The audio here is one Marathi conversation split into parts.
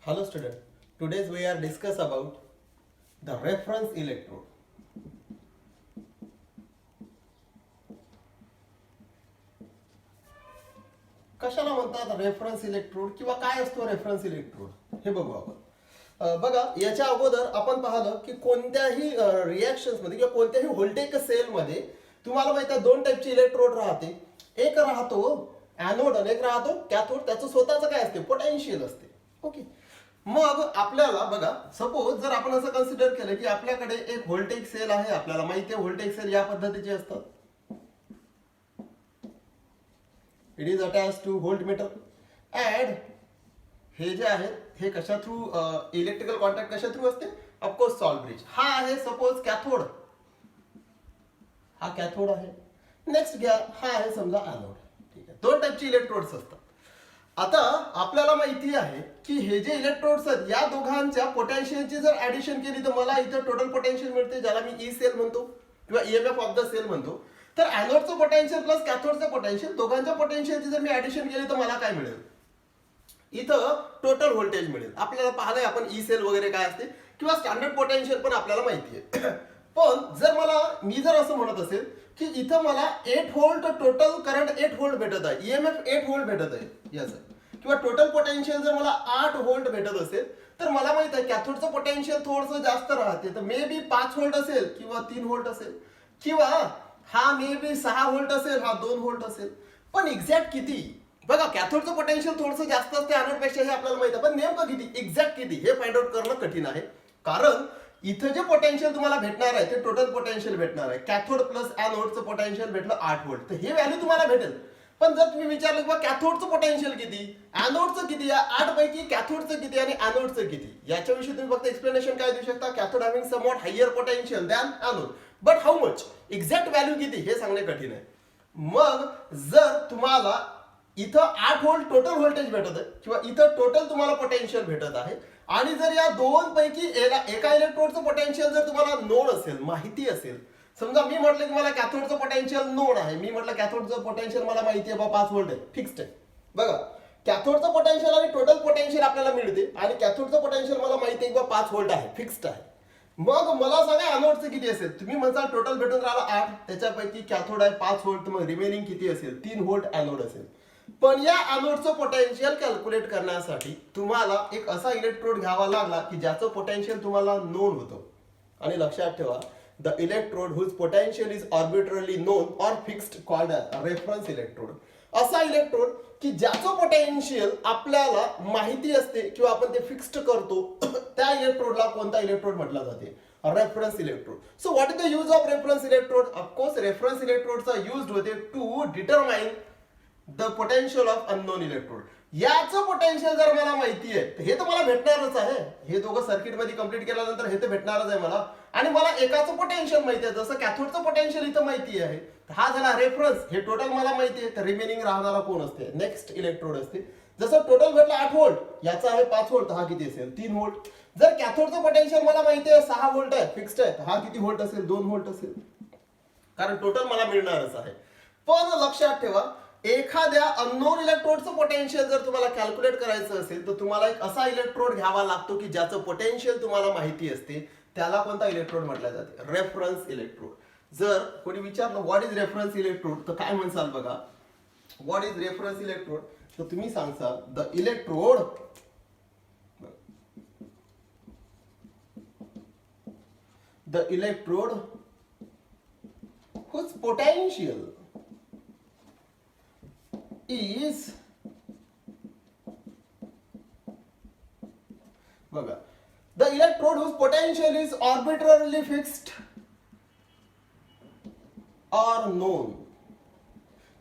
Hello student. Today we are discuss about the reference electrode. कशाला म्हणतात रेफरन्स इलेक्ट्रोड किंवा काय असतो रेफरन्स इलेक्ट्रोड हे बघू आपण. बघा याच्या अगोदर आपण पाहिलं की कोणत्याही रिॲक्शन्स मध्ये किंवा कोणत्याही व्होल्टेज सेल मध्ये तुम्हाला माहिती आहे दोन टाईपचे इलेक्ट्रोड राहते. एक राहतो ॲनोड आणि एक राहतो कॅथोड. त्याचं स्वतःचं काय असते पोटेन्शियल असते. ओके. मग आपल्याला बघा सपोज जर आपण असं कन्सिडर केलं की आपल्याकडे एक व्होल्टेज सेल आहे. आपल्याला माहिती आहे व्होल्टेज सेल या पद्धतीचे असतात. It is attach to voltmeter and हे जे आहेत हे कशा थ्रू इलेक्ट्रिकल कॉन्टॅक्ट कशा थ्रू असते ऑफकोर्स सॉल्ट ब्रिज. हा आहे सपोज कॅथोड. हा कॅथोड आहे. नेक्स्ट घ्या हा आहे समजा ॲनोड. ठीक आहे. दोन टाईपचे इलेक्ट्रोड्स असतात. आता आपल्याला माहिती आहे की हे जे इलेक्ट्रोड्स आहेत या दोघांच्या पोटॅन्शियलची जर ऍडिशन केली तर मला इथं टोटल पोटेन्शियल मिळते ज्याला मी ई सेल म्हणतो किंवा ईएमएफ ऑफ द सेल म्हणतो. तर ॲनोडचं पोटेन्शियल प्लस कॅथोडचं पोटेन्शियल दोघांच्या पोटेन्शियलची जर मी ऍडिशन केली तर मला काय मिळेल इथं टोटल व्होल्टेज मिळेल. आपल्याला पाहलंय आपण ई सेल वगैरे काय असते किंवा स्टँडर्ड पोटेन्शियल पण आपल्याला माहिती आहे. पण जर मी जर असं म्हणत असेल की इथं मला 8 व्होल्ट टोटल करंट 8 व्होल्ट भेटत आहे ईएमएफ 8 व्होल्ट भेटत आहे याचं किंवा टोटल पोटेन्शियल जर मला 8 व्होल्ट भेटत असेल तर मला माहित आहे कॅथोडचं पोटेन्शियल थोडंसं जास्त राहते. तर मे बी 5 व्होल्ट असेल किंवा 3 व्होल्ट असेल किंवा हा मे बी 6 व्होल्ट असेल हा 2 व्होल्ट असेल. पण एक्झॅक्ट किती बघा कॅथोडचं पोटेन्शियल थोडंसं जास्त असते ॲनोडपेक्षा हे आपल्याला माहित आहे. पण नेमकं किती एक्झॅक्ट किती हे फाइंड आउट करणं कठीण आहे. कारण इथं जे पोटेन्शियल तुम्हाला भेटणार आहे ते टोटल पोटेन्शियल भेटणार आहे. कॅथोड प्लस ॲनोडचं पोटेन्शियल भेटलं 8 व्होल्ट. तर हे व्हॅल्यू तुम्हाला भेटेल. पण जर तुम्ही विचारलं की कॅथोडचं पोटेन्शियल किती ॲनोडचं किती या 8 पैकी कॅथोडचं किती आणि ॲनोडचं किती याच्याविषयी तुम्ही फक्त एक्सप्लेनेशन काय देऊ शकता cathode having somewhat higher potential than anode. But how much exact value किती हे सांगणे कठीण आहे. मग जर तुम्हाला इथं 8 व्होल्ट टोटल व्होल्टेज भेटत आहे किंवा इथं टोटल तुम्हाला पोटेन्शियल भेटत आहे आणि जर या दोन पैकी एका इलेक्ट्रोडचं पोटेन्शियल जर तुम्हाला नोन असेल माहिती असेल समजा मी म्हटलं की मला कॅथोडचं पोटेन्शियल नोन आहे. मी म्हटलं कॅथोडचं पोटेन्शियल मला माहिती आहे 5 व्होल्ट आहे फिक्स्ड आहे. बघा कॅथोडचं पोटेन्शियल आणि टोटल पोटेन्शियल आपल्याला मिळते आणि कॅथोडचं पोटेन्शियल मला माहिती आहे 5 व्होल्ट आहे फिक्स्ड आहे. मग मला सांगा ॲनोडचं किती असेल. तुम्ही म्हणता टोटल भेटून राहिला 8 त्याच्यापैकी कॅथोड आहे 5 व्होल्ट मग रिमेनिंग किती असेल 3 व्होल्ट ॲनोड असेल. पण या ॲनोडचं पोटेन्शियल कॅल्क्युलेट करण्यासाठी तुम्हाला एक असा इलेक्ट्रोड घ्यावा लागला की ज्याचं पोटेन्शियल तुम्हाला नोन होतं. आणि लक्षात ठेवा the electrode whose potential is arbitrarily known or fixed called reference electrode. असा इलेक्ट्रोड की ज्याचं पोटेन्शियल आपल्याला माहिती असते किंवा आपण ते फिक्स्ड करतो त्या इलेक्ट्रोडला कोणता इलेक्ट्रोड म्हटलं जाते reference electrode. So what is the use of reference electrode. Of course reference इलेक्ट्रोडचा यूज होते to determine the potential of unknown electrode. याचं पोटेन्शियल जर मला माहिती आहे तर हे तर मला भेटणारच आहे. हे दोघं सर्किट मध्ये कंप्लीट केल्यानंतर हे तर भेटणारच आहे मला. आणि मला एकाचं पोटेन्शियल माहिती आहे जसं कॅथोडचं पोटेन्शियल इथं माहिती आहे. हा झाला रेफरन्स. हे टोटल मला माहिती आहे तर रिमेनिंग राहणारा कोण असते नेक्स्ट इलेक्ट्रोड असते. जसं टोटल भेटला 8 व्होल्ट याचा आहे 5 व्होल्ट हा किती असेल 3 व्होल्ट. जर कॅथोडचं पोटेन्शियल मला माहिती आहे 6 व्होल्ट आहे फिक्स्ड आहे हा किती व्होल्ट असेल 2 व्होल्ट असेल कारण टोटल मला मिळणारच आहे. पण लक्षात ठेवा एखाद्या अननोन इलेक्ट्रोडचं पोटेन्शियल जर तुम्हाला कॅल्क्युलेट करायचं असेल तर तुम्हाला एक असा इलेक्ट्रोड घ्यावा लागतो की ज्याचं पोटेन्शियल तुम्हाला माहिती असते. त्याला कोणता इलेक्ट्रोड म्हटलं जाते रेफरन्स इलेक्ट्रोड. जर कोणी विचारलं व्हॉट इज रेफरन्स इलेक्ट्रोड तर काय म्हणसाल बघा व्हॉट इज रेफरन्स इलेक्ट्रोड तर तुम्ही सांगसाल the electrode whose potential is बघा the electrode whose potential is arbitrarily fixed or known.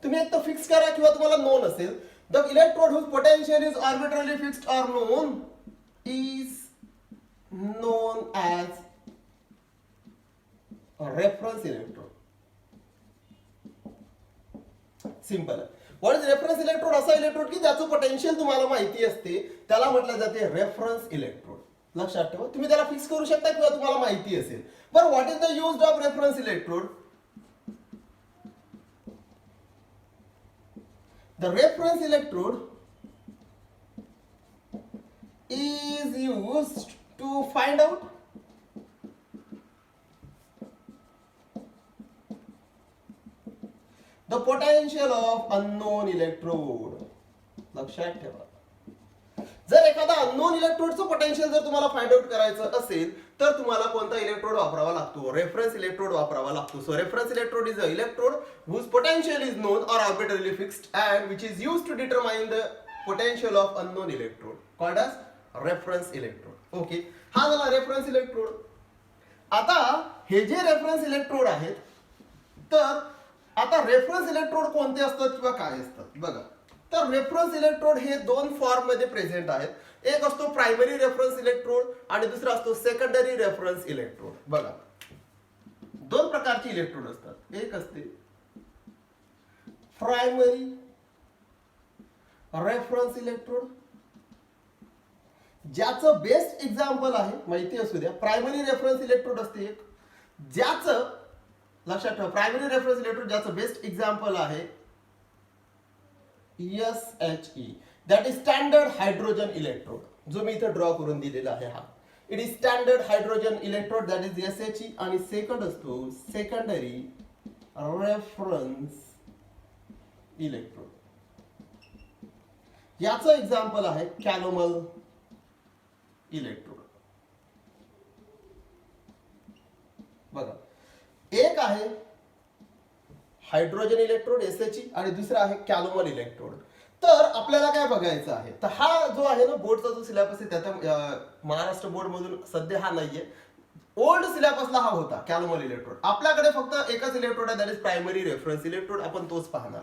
तुम्ही एक तर फिक्स करा किंवा तुम्हाला नोन असेल. the electrode whose potential is arbitrarily fixed or known is known as a reference electrode. Simple आहे. What is reference electrode. असा इलेक्ट्रोड की ज्याचं पोटेन्शियल तुम्हाला माहिती असते त्याला म्हटलं जाते रेफरन्स इलेक्ट्रोड. लक्षात ठेवा तुम्ही त्याला फिक्स करू शकता किंवा तुम्हाला माहिती असेल. बरं what is the use of reference electrode. The reference electrode is used to find out the potential of unknown electrode. लक्षात ठेवा, जर एखादा अननोन इलेक्ट्रोडचं पोटेन्शियल जर तुम्हाला फाइंड आउट करायचं असेल तर तुम्हाला कोणता इलेक्ट्रोड वापरावा लागतो? रेफरन्स इलेक्ट्रोड वापरावा लागतो. So reference electrode is a electrode whose potential is known or arbitrarily fixed and which is used to determine the potential of unknown electrode called as reference electrode. Okay, हा झाला रेफरन्स इलेक्ट्रोड. आता हे जे रेफरन्स इलेक्ट्रोड आहेत, तर आता रेफरन्स इलेक्ट्रोड कोणते असतात किंवा काय असतात बघा. तर रेफरन्स इलेक्ट्रोड हे दोन फॉर्म मध्ये प्रेझेंट आहेत. एक असतो प्रायमरी रेफरन्स इलेक्ट्रोड आणि दुसरा असतो सेकंडरी रेफरन्स इलेक्ट्रोड. बघा, दोन प्रकारचे इलेक्ट्रोड असतात. एक असते प्रायमरी रेफरन्स इलेक्ट्रोड, ज्याचं बेस्ट एक्झाम्पल आहे, माहिती असू द्या, प्रायमरी रेफरन्स इलेक्ट्रोड असते एक, ज्याचं लक्षात ठेवा, प्रायमरी रेफरन्स इलेक्ट्रोड ज्याचं बेस्ट एक्झाम्पल आहे SHE, that is standard hydrogen electrode, जो मी इथे ड्रॉ करून दिलेला आहे. हा it is standard hydrogen electrode, that is SHE. आणि सेकंड असतो सेकंडरी रेफरन्स इलेक्ट्रोड, याचं एक्झाम्पल आहे कॅलोमल इलेक्ट्रोड. बघा, एक आहे हायड्रोजन इलेक्ट्रोड SHE आणि दुसरा आहे कॅलोमल इलेक्ट्रोड. तर आपल्याला काय बघायचं आहे, तर हा जो आहे ना बोर्डचा जो सिलेबस आहे त्याचा महाराष्ट्र बोर्ड मधून सध्या हा नाहीये. ओल्ड सिलेबसला हा होता कॅलोमल इलेक्ट्रोड. आपल्याकडे फक्त एकच इलेक्ट्रोड आहे, that is primary reference electrode. आपण तोच पाहणार,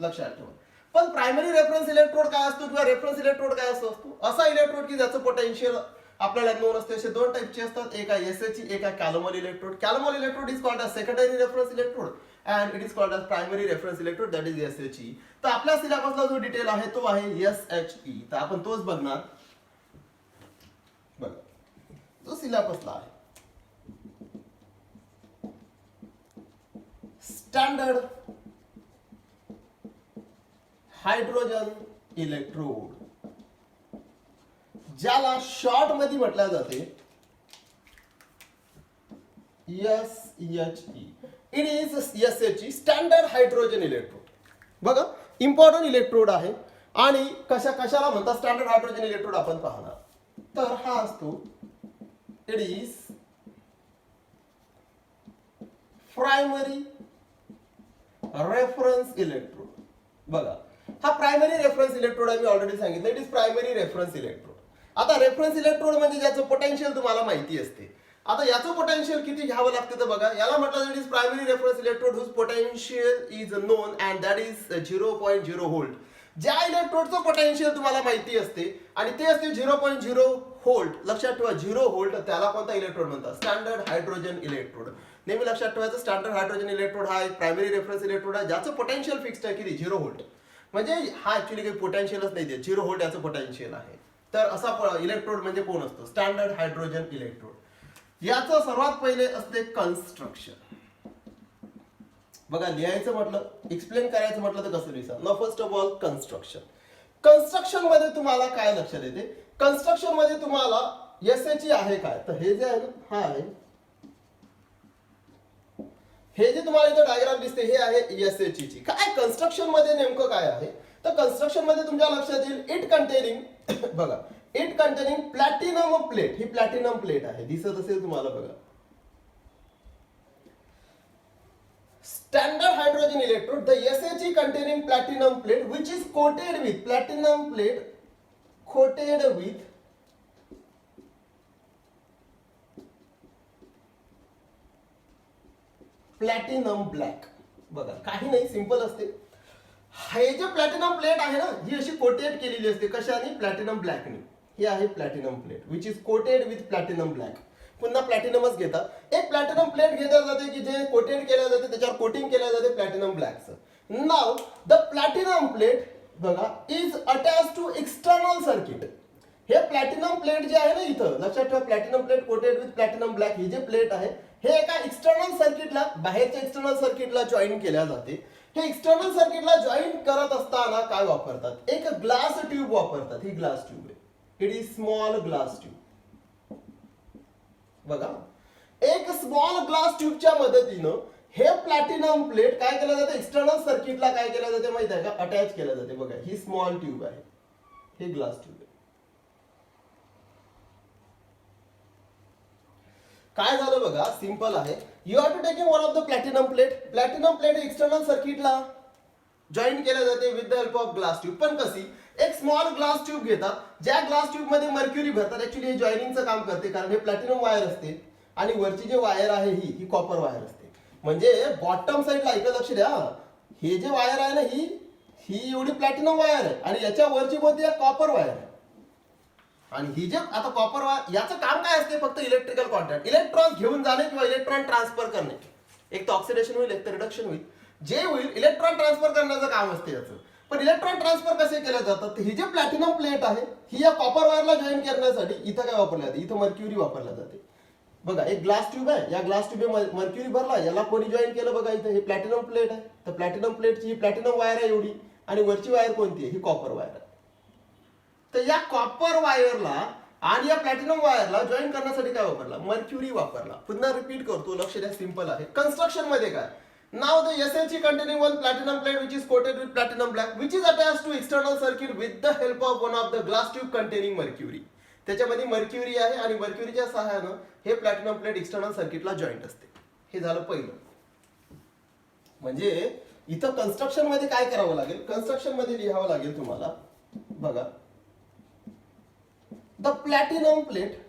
लक्षात ठेवा. पण प्रायमरी रेफरन्स इलेक्ट्रोड काय असतो किंवा रेफरन्स इलेक्ट्रोड काय असतो? असा इलेक्ट्रोड की ज्याचं पोटेन्शियल आपल्याला नोन असते. असे दोन टाइपचे असतात, एक आहे SHE, एक आहे calomel electrode. Calomel electrode is called as secondary reference electrode and it is called as primary reference electrode, that is SHE. तर आपल्या सिलेबसला जो डिटेल आहे तो आहे SHE. तर आपण तोच बघणार. बघा, जो सिलेबसला आहे स्टँडर्ड हायड्रोजन इलेक्ट्रोड, ज्याला शॉर्ट मध्ये म्हटलं जाते SHE. It is SHE, standard hydrogen electrode. बघा, इम्पॉर्टंट इलेक्ट्रोड आहे. आणि कशाला म्हणतात स्टँडर्ड हायड्रोजन इलेक्ट्रोड आपण पाहणार. तर हा असतो it is primary reference electrode. बघा, हा प्रायमरी रेफरन्स इलेक्ट्रोड आहे, मी ऑलरेडी सांगितलं, it is primary reference electrode. आता रेफरन्स इलेक्ट्रोड म्हणजे ज्याचं पोटेन्शियल तुम्हाला माहिती असते. आता याचं पोटेन्शियल किती घ्यावं लागतं तर बघा, याला म्हटलं it is primary reference electrode whose potential is known and that is 0.0 volt. ज्या इलेक्ट्रोडचं पोटेन्शियल तुम्हाला माहिती असते आणि ते असते 0.0 व्होल्ट. लक्षात ठेवा, 0 व्होल्ट, त्याला कोणता इलेक्ट्रोड म्हणतात? Standard hydrogen electrode. नेहमी लक्षात ठेवायचं, स्टँडर्ड हायड्रोजन इलेक्ट्रोड हा एक प्रायमरी रेफरन्स इलेक्ट्रोड आहे, ज्याचं पोटेन्शियल फिक्स्ड आहे किती? 0 व्होल्ट. म्हणजे हा ऍक्च्युअली काही पोटेन्शियलच नाही देत, 0 व्होल्ट याचं पोटेन्शियल आहे. तर असा इलेक्ट्रोड म्हणजे कोण असतो? Standard hydrogen electrode. याचं सर्वात पहिले असते कन्स्ट्रक्शन. बघा, लिहायचं म्हटलं, एक्सप्लेन करायचं म्हटलं तर कसं लिहायचं ना? First of all construction. Construction मध्ये तुम्हाला काय लक्षात येते? कन्स्ट्रक्शन मध्ये तुम्हाला SHE आहे काय, तर हे जे आहे ना, हा आहे, हे जे तुम्हाला इथं डायग्राम दिसते हे आहे SHE ची. काय कन्स्ट्रक्शन मध्ये नेमकं काय आहे? तर कन्स्ट्रक्शन मध्ये तुमच्या लक्षात येईल इट कंटेनिंग, बघा, it containing platinum plate. He platinum plate आहे, दिसत असेल तुम्हाला. बघा, standard hydrogen electrode, the SHE containing platinum plate which is coated with platinum plate coated with platinum black. बघा, काही नाही, सिंपल असते. हे जे प्लॅटिनम प्लेट आहे ना, ही अशी कोटेड केलेली असते. कशाने? प्लॅटिनम ब्लॅकने. ही आहे platinum plate which is coated with platinum black. पुन्हा प्लॅटिनमच घेतात. एक प्लॅटिनम प्लेट घेतल्या जाते की जे कोटेड केल्या जाते, त्याच्यावर कोटिंग केल्या जाते प्लॅटिनम ब्लॅकचं. नाव द प्लॅटिनम प्लेट, बघा, is attach to external circuit. हे प्लॅटिनम प्लेट जे आहे ना, इथं लक्षात ठेवा, platinum plate coated with platinum black, हे जे प्लेट आहे हे एका एक्सटर्नल सर्किटला, बाहेरच्या एक्सटर्नल सर्किटला जॉईन केल्या जाते. हे एक्सटर्नल सर्किटला जॉईन करत असताना काय वापरतात? एक ग्लास ट्यूब वापरतात. ही ग्लास ट्यूब आहे. It is small glass tube. बघा, एक स्मॉल ग्लास ट्यूबच्या मदतीनं हे प्लॅटिनम प्लेट काय केलं जातं, एक्सटर्नल सर्किटला काय केलं जाते माहिती आहे का, अटॅच केलं जाते. बघा, ही स्मॉल ट्यूब आहे, हे ग्लास ट्यूब आहे. काय झालं बघा, सिंपल आहे. You are to taking one of the platinum plate. Platinum plate external सर्किटला जॉईन केल्या जाते with the help of glass tube. पण कशी, एक स्मॉल ग्लास ट्यूब घेतात, ज्या ग्लास ट्यूब मध्ये मर्क्युरी भरतात. ऍक्च्युली हे जॉईनिंगचं काम करते, कारण हे प्लॅटिनम वायर असते आणि वरची जी वायर आहे ही कॉपर वायर असते. म्हणजे बॉटम साईडला, इकडे लक्ष द्या, हे जे वायर आहे ना, ही एवढी प्लॅटिनम वायर आहे आणि याच्या वरची कोणती आहे, कॉपर वायर आहे. आणि ही जे आता कॉपर वायर, याचं काम काय असते, फक्त इलेक्ट्रिकल कॉन्टॅक्ट, इलेक्ट्रॉन घेऊन जाणे किंवा इलेक्ट्रॉन ट्रान्सफर करणे. एक तर ऑक्सिडेशन होईल, एक तर रिडक्शन होईल. जे होईल इलेक्ट्रॉन ट्रान्सफर करण्याचं काम असते याचं. पण इलेक्ट्रॉन ट्रान्सफर कसे केले जातात, ही जे प्लॅटिनम प्लेट आहे ही या कॉपर वायरला जॉईन करण्यासाठी इथं काय वापरलं जाते, इथं मर्क्युरी वापरला जाते. बघा, एक ग्लास ट्यूब आहे, या ग्लास ट्यूबमध्ये मर्क्युरी भरला, याला कोणी जॉईन केलं, बघा इथं हे प्लॅटिनम प्लेट आहे. तर प्लॅटिनम प्लेटची ही प्लॅटिनम वायर आहे एवढी, आणि वरची वायर कोणती आहे, ही कॉपर वायर आहे. तर या कॉपर वायरला आणि या प्लॅटिनम वायरला जॉईन करण्यासाठी काय वापरला, मर्क्युरी वापरला. पुन्हा रिपीट करतो, लक्ष द्या, सिंपल आहे. कन्स्ट्रक्शन मध्ये काय, now the SHE containing one platinum plate which is coated with platinum black which is attached to external circuit with the help of one of the glass tube containing mercury. त्याच्यामध्ये मर्क्युरी आहे आणि मर्क्युरीच्या सहाय्यानं हे प्लॅटिनम प्लेट एक्सटर्नल सर्किटला जॉईंट असते. हे झालं पहिलं. म्हणजे इथं कन्स्ट्रक्शन मध्ये काय करावं लागेल, कन्स्ट्रक्शन मध्ये लिहावं लागेल तुम्हाला. बघा, the platinum plate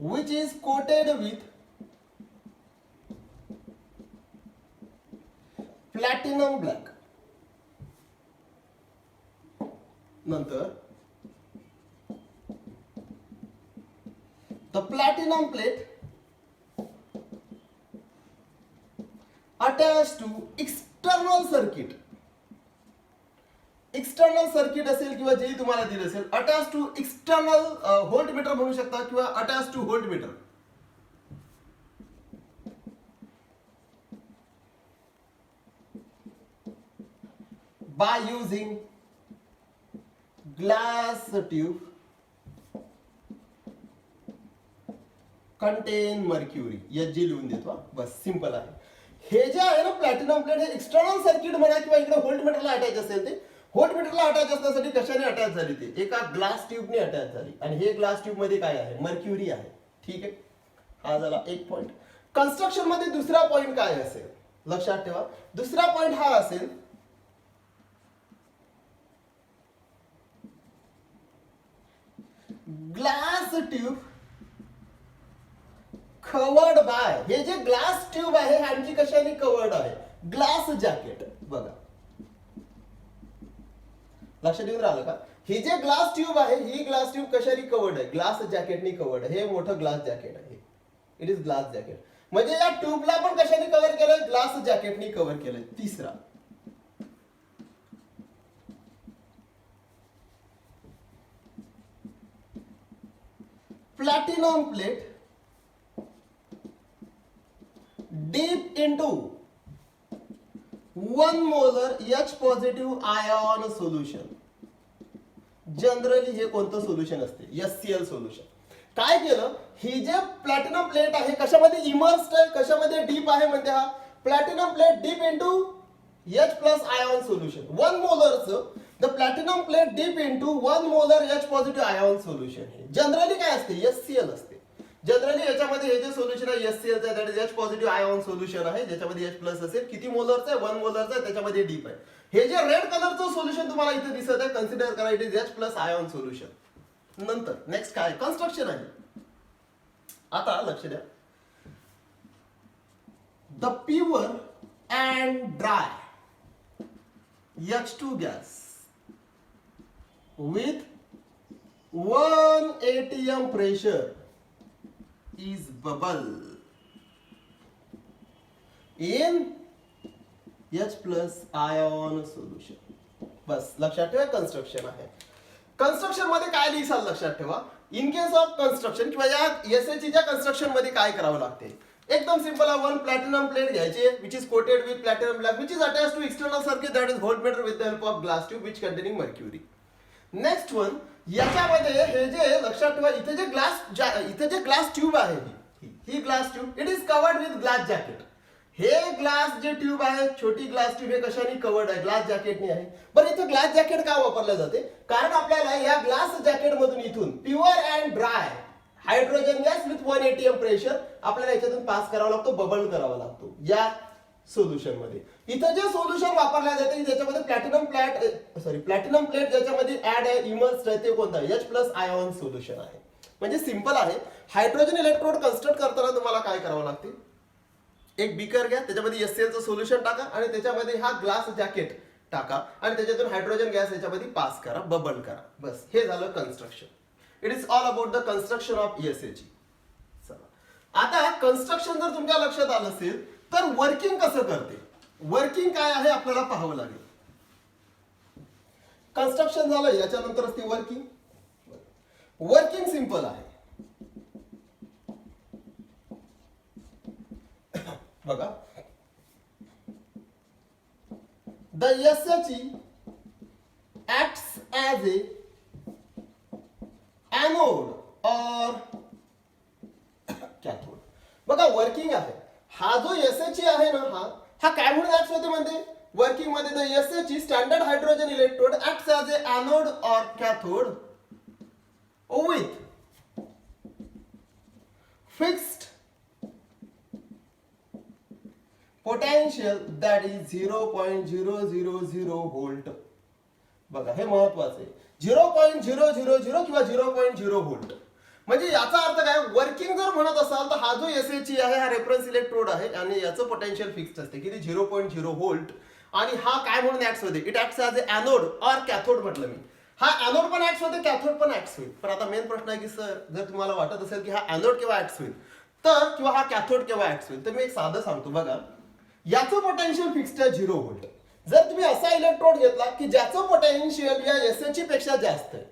which is coated with platinum black. नंतर the platinum plate attached to external circuit. External circuit असेल किंवा जे तुम्हाला दिलं असेल, attach to external volt meter म्हणू शकता किंवा attach to volt meter. By using glass tube contain mercury. जी लिहून देतो, बस, सिंपल आहे. हे जे आहे ना प्लॅटिनम प्लेट, हे एक्सटर्नल सर्किट म्हणा किंवा इकडे व्होल्ट मीटरला अटॅच असेल, ते व्होल्ट मीटरला अटॅच असण्यासाठी कशाने अटॅच झाली, ते एका ग्लास ट्यूबने अटॅच झाली. आणि हे ग्लास ट्यूब मध्ये काय आहे, मर्क्युरी आहे. ठीक आहे, हा झाला एक पॉइंट. कन्स्ट्रक्शन मध्ये दुसरा पॉइंट काय असेल, लक्षात ठेवा. दुसरा पॉइंट हा असेल, ग्लास ट्यूब कवर्ड बाय. हे जे ग्लास ट्यूब आहे ह्यांची कशाने कवर्ड आहे, ग्लास जॅकेट. बघा, लक्षात येऊन राहिलं का, ही जे ग्लास ट्यूब आहे ही ग्लास ट्यूब कशाने कवर्ड आहे, ग्लास जॅकेटनी कवर्ड आहे. हे मोठं ग्लास जॅकेट आहे, इट इज ग्लास जॅकेट. म्हणजे या ट्यूबला पण कशाने कव्हर केलंय, ग्लास जॅकेटनी कव्हर केलंय. तिसरा, platinum plate deep into 1 molar H positive ion solution. Generally हे कोणतं सोल्युशन असते, HCl सोल्युशन. काय केलं, ही जे प्लॅटिनम प्लेट आहे कशामध्ये इमर्स्ड आहे, कशामध्ये डीप आहे, म्हणजे हा platinum plate dip into H plus ion solution. 1 मोलरचं the platinum plate dip into 1 molar H positive ion solution. हे जनरली काय असते, HCl असते. जनरली याच्यामध्ये हे जे सोल्युशन आहे HCl चं, that is H positive ion solution आहे, ज्याच्यामध्ये H प्लस असेल. किती मोलरचं आहे, 1 मोलरचं आहे, त्याच्यामध्ये डीप आहे. हे जे रेड कलरचं सोल्युशन तुम्हाला इथे दिसत आहे, कन्सिडर करा it is H plus ion solution. नंतर नेक्स्ट काय, कन्स्ट्रक्शन आहे. आता लक्ष द्या, the pure and dry H2 gas with 1 atm pressure is bubble in H plus ion solution. बस लक्षात ठेवा, कन्स्ट्रक्शन आहे. कन्स्ट्रक्शन मध्ये काय लिहिसाल लक्षात ठेवा. इन केस ऑफ कन्स्ट्रक्शन किंवा या एसएचच्या कन्स्ट्रक्शन मध्ये काय करावं लागते, एकदम सिंपल आहे. वन प्लॅटिनम प्लेट घ्यायची which is coated with platinum black which is attach to external circuit that is voltmeter with the help of glass tube which containing mercury. Next one, याच्यामध्ये हे जे लक्षात ठेवा, इथे जे ग्लास ट्यूब आहे, ही glass tube it is covered with glass jacket. हे ग्लास जे ट्यूब आहे, छोटी ग्लास ट्यूब हे कशाने कवर्ड आहे? ग्लास जॅकेटने आहे. बरं, इथं ग्लास जॅकेट का वापरलं जाते? कारण आपल्याला या ग्लास जॅकेट मधून इथून pure and dry hydrogen gas with 180 M pressure आपल्याला याच्यातून पास करावा लागतो, बबल करावा लागतो या सोल्युशन मध्ये. इथं जे सोल्युशन वापरल्या जाते त्याच्यामध्ये प्लॅटिनम प्लेट ज्याच्यामध्ये ऍड आहे, इमर्स राहते कोणता? H+ आयॉन सोल्युशन आहे. म्हणजे सिंपल आहे. हायड्रोजन इलेक्ट्रोड कन्स्ट्रक्ट करताना तुम्हाला काय करावं लागते? एक बीकर घ्या, त्याच्यामध्ये HCl चं सोल्युशन टाका आणि त्याच्यामध्ये हा ग्लास जॅकेट टाका आणि त्याच्यातून हायड्रोजन गॅस याच्यामध्ये पास करा, बबल करा. बस, हे झालं construction. It is all about the construction of ESAG. आता कन्स्ट्रक्शन जर तुमच्या लक्षात आलं असेल तर वर्किंग कसं करते, वर्किंग काय आहे आपल्याला पाहावं लागेल. कन्स्ट्रक्शन झालं, याच्यानंतरच ती वर्किंग. वर्किंग सिंपल आहे. बघा, the SHE acts as a anode or cathode. बघा, वर्किंग आहे. हा जो SHE आहे ना, हा काय म्हणून ऍक्ट होते म्हणते वर्किंग मध्ये? The SHE standard hydrogen electrode acts as a anode और cathode with fixed potential that is 0.000 volt. बघा, हे महत्वाचं आहे. 0.000 किंवा 0.0 व्होल्ट. म्हणजे याचा अर्थ काय? वर्किंग जर म्हणत असाल तर हा जो SHE आहे हा रेफरन्स इलेक्ट्रोड आहे आणि याचं पोटेन्शियल फिक्स्ड असते किती? 0.0 व्होल्ट. आणि हा काय म्हणून ऍक्ट होते? It acts as a anode और कॅथोड म्हटलं मी. हा एनोड पण ऍक्ट होते, कॅथोड पण ऍक्ट होईल. पण आता मेन प्रश्न आहे की सर, जर तुम्हाला वाटत असेल की हा एनोड केव्हा ऍक्ट होईल तर, किंवा हा कॅथोड केव्हा ऍक्ट होईल, तर मी एक साधं सांगतो. बघा, याचं पोटेन्शियल फिक्स्ड आहे 0 व्होल्ट. जर तुम्ही असा इलेक्ट्रोड घेतला की ज्याचं पोटेन्शियल या SHE पेक्षा जास्त आहे,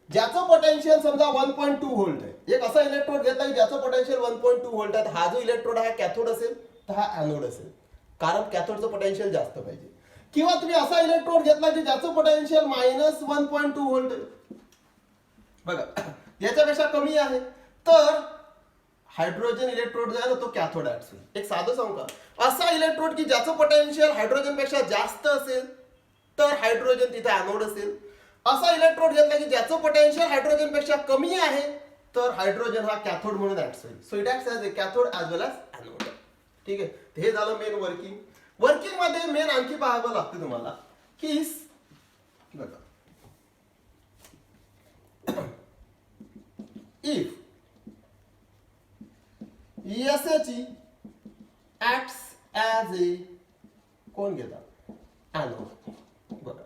ज्याचं पोटेन्शियल समजा 1.2 व्होल्ट आहे, एक असा इलेक्ट्रोड घेतला की ज्याचं पोटेन्शियल 1.2 व्होल्ट आहे, हा जो इलेक्ट्रोड आहे कॅथोड असेल तर हा एनोड असेल, कारण कॅथोडचं पोटेन्शियल जास्त पाहिजे. किंवा तुम्ही असा इलेक्ट्रोड घेतला की ज्याचं पोटेन्शियल -1.2 व्होल्ट आहे, बघा याच्यापेक्षा कमी आहे, तर हायड्रोजन इलेक्ट्रोड जो आहे ना तो कॅथोड ऍक्ट होईल. एक साधं सांगू का? असा इलेक्ट्रोड की ज्याचं पोटेन्शियल हायड्रोजन पेक्षा जास्त असेल तर हायड्रोजन तिथे एनोड असेल. असा इलेक्ट्रोड घेतला की ज्याचं पोटेन्शियल हायड्रोजन पेक्षा कमी आहे तर हायड्रोजन हा कॅथोड म्हणून ऍक्ट होईल. So it acts as a cathode as well as anode. ठीक आहे, हे झालं मेन वर्किंग. वर्किंग मध्ये मेन आणखी पाहावं लागतं तुम्हाला की बघा, if SHE acts as a कोण घेतात? एनोड. बघा,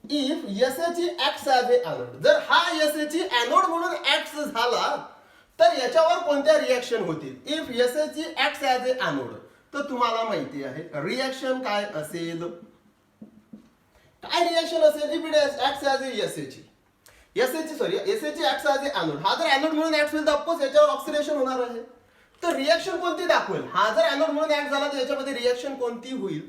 if SHE acts as a anode, जर हा SHE एनोड म्हणून ऍक्ट झाला तर याच्यावर कोणत्या रिएक्शन होतील? If SHE acts as a anode, तर तुम्हाला माहिती आहे रिएक्शन काय असेल? काय रिएक्शन असेल? If it acts as a SHE acts as a anode. हा जर एनोड म्हणून ऍक्ट होईल तर ऑफकोर्स याच्यावर ऑक्सिडेशन होणार आहे. तर रिएक्शन कोणती दाखवेल? हा जर एनोड म्हणून ऍक्ट झाला तर याच्यामध्ये रिएक्शन कोणती होईल?